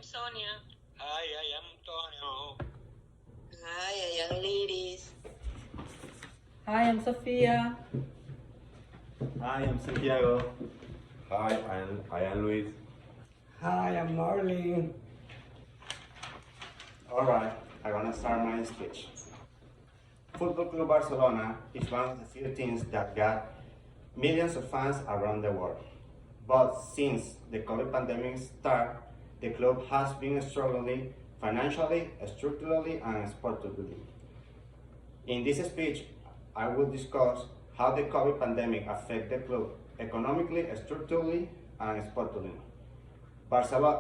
Sonia. Hi, I am Antonio. Hi, I am Liris. Hi, I'm Sophia. Hi, I'm Santiago. Hi, I am Luis. Hi, I'm Marlene. Alright, I'm gonna start my speech. Football Club Barcelona is one of the few teams that got millions of fans around the world. But since the COVID pandemic started, the club has been struggling financially, structurally, and sportively. In this speech, I will discuss how the COVID pandemic affected the club economically, structurally, and sportively. Barcelona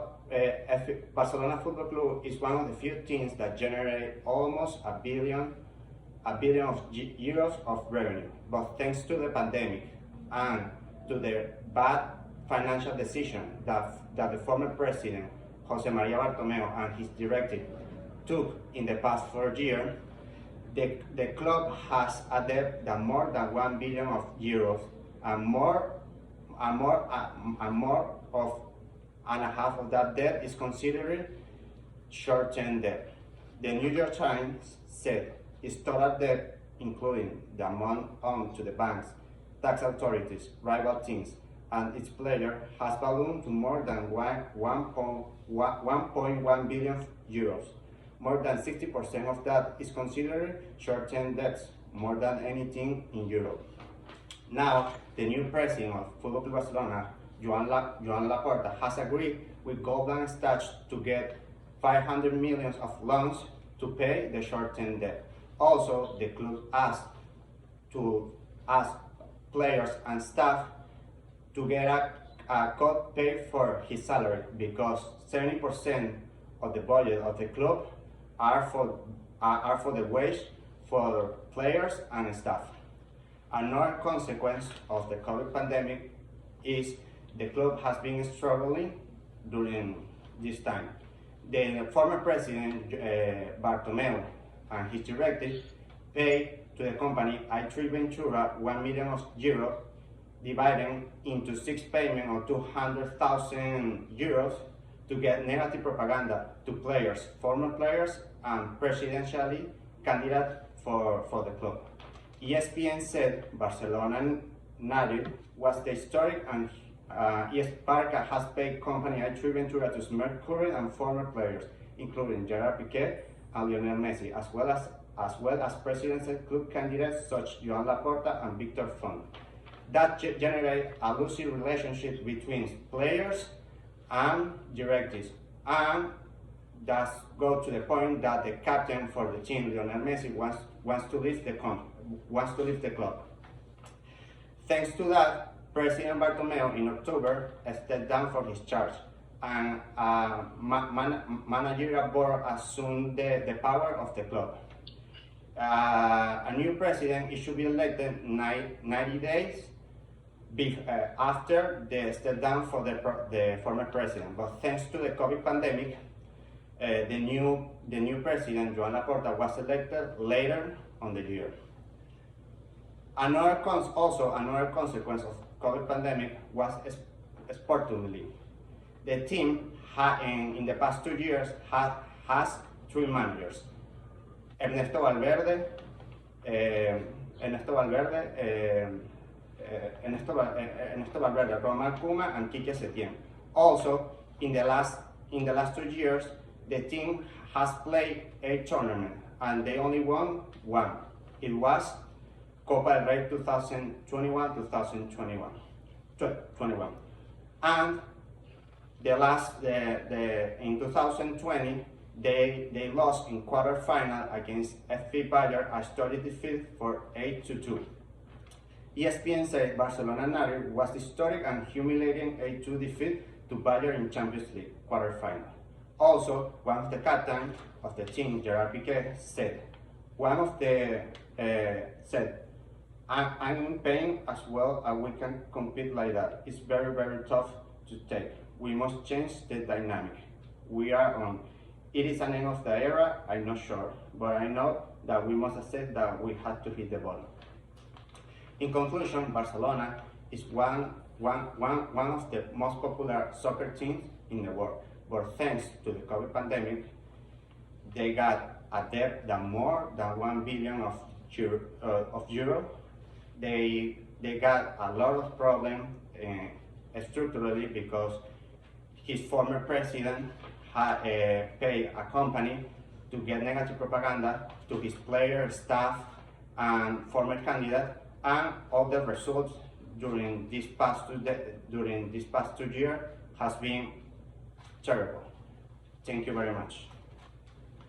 Football Club is one of the few teams that generate almost a billion of euros of revenue. But thanks to the pandemic and to the bad financial decision that the former president, Jose Maria Bartomeu, and his directive took in the past 4 years, the club has a debt that more than 1 billion of euros and more and a half of that debt is considered short-term debt. The New York Times said its total debt, including the amount owed to the banks, tax authorities, rival teams, and its players, has ballooned to more than 1.1 billion euros. More than 60% of that is considered short-term debts, more than anything in Europe. Now, the new president of Football Club Barcelona, Joan Laporta, has agreed with Goldman Sachs to get 500 million of loans to pay the short-term debt. Also, the club asked players and staff to get a cut paid for his salary because 70% of the budget of the club are for the wage for players and staff. Another consequence of the COVID pandemic is the club has been struggling during this time. The former president, Bartomeu, and his directive paid to the company i3 Ventura 1 million euros, divided into 6 payments of 200,000 euros to get negative propaganda to players, former players, and presidentially candidates for the club. ESPN said Barcelona native was the historic and Barca has paid company i3 Ventura to smear current and former players, including Gerard Piqué and Lionel Messi, as well as presidential club candidates such Joan Laporta and Victor Font. That generated a loosey relationship between players and directives, and that go to the point that the captain for the team, Lionel Messi, wants to leave the club. Thanks to that, President Bartomeu in October stepped down from his charge, and managerial board assumed the power of the club. A new president should be elected 90 days after the step down for the former president. But thanks to the COVID pandemic, the new president, Joan Laporta, was elected later on the year. Another consequence of COVID pandemic was sportively. The team in the past 2 years has 3 managers: Ernesto Valverde, Ronald Koeman, and Quique Setién. Also, in the last 2 years, the team has played 8 tournaments, and they only won 1. It was Copa del Rey 2021. And in 2020, they lost in quarterfinal against FC Bayern, a study defeat for 8-2. ESPN said Barcelona native was historic and humiliating 8-2 defeat to Bayern in Champions League quarterfinal. Also, one of the captains of the team, Gerard Piqué, said, I'm in pain as well, and we can compete like that. It's very, very tough to take. We must change the dynamic. We are on. It is an end of the era, I'm not sure, but I know that we must accept that we had to hit the bottom. In conclusion, Barcelona is one of the most popular soccer teams in the world. but thanks to the COVID pandemic, they got a debt that more than 1 billion of euro. They got a lot of problem structurally because his former president paid a company to get negative propaganda to his players, staff, and former candidate, and all the results during this past 2 years has been terrible. Thank you very much.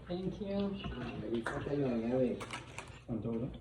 Thank you. Ahí está,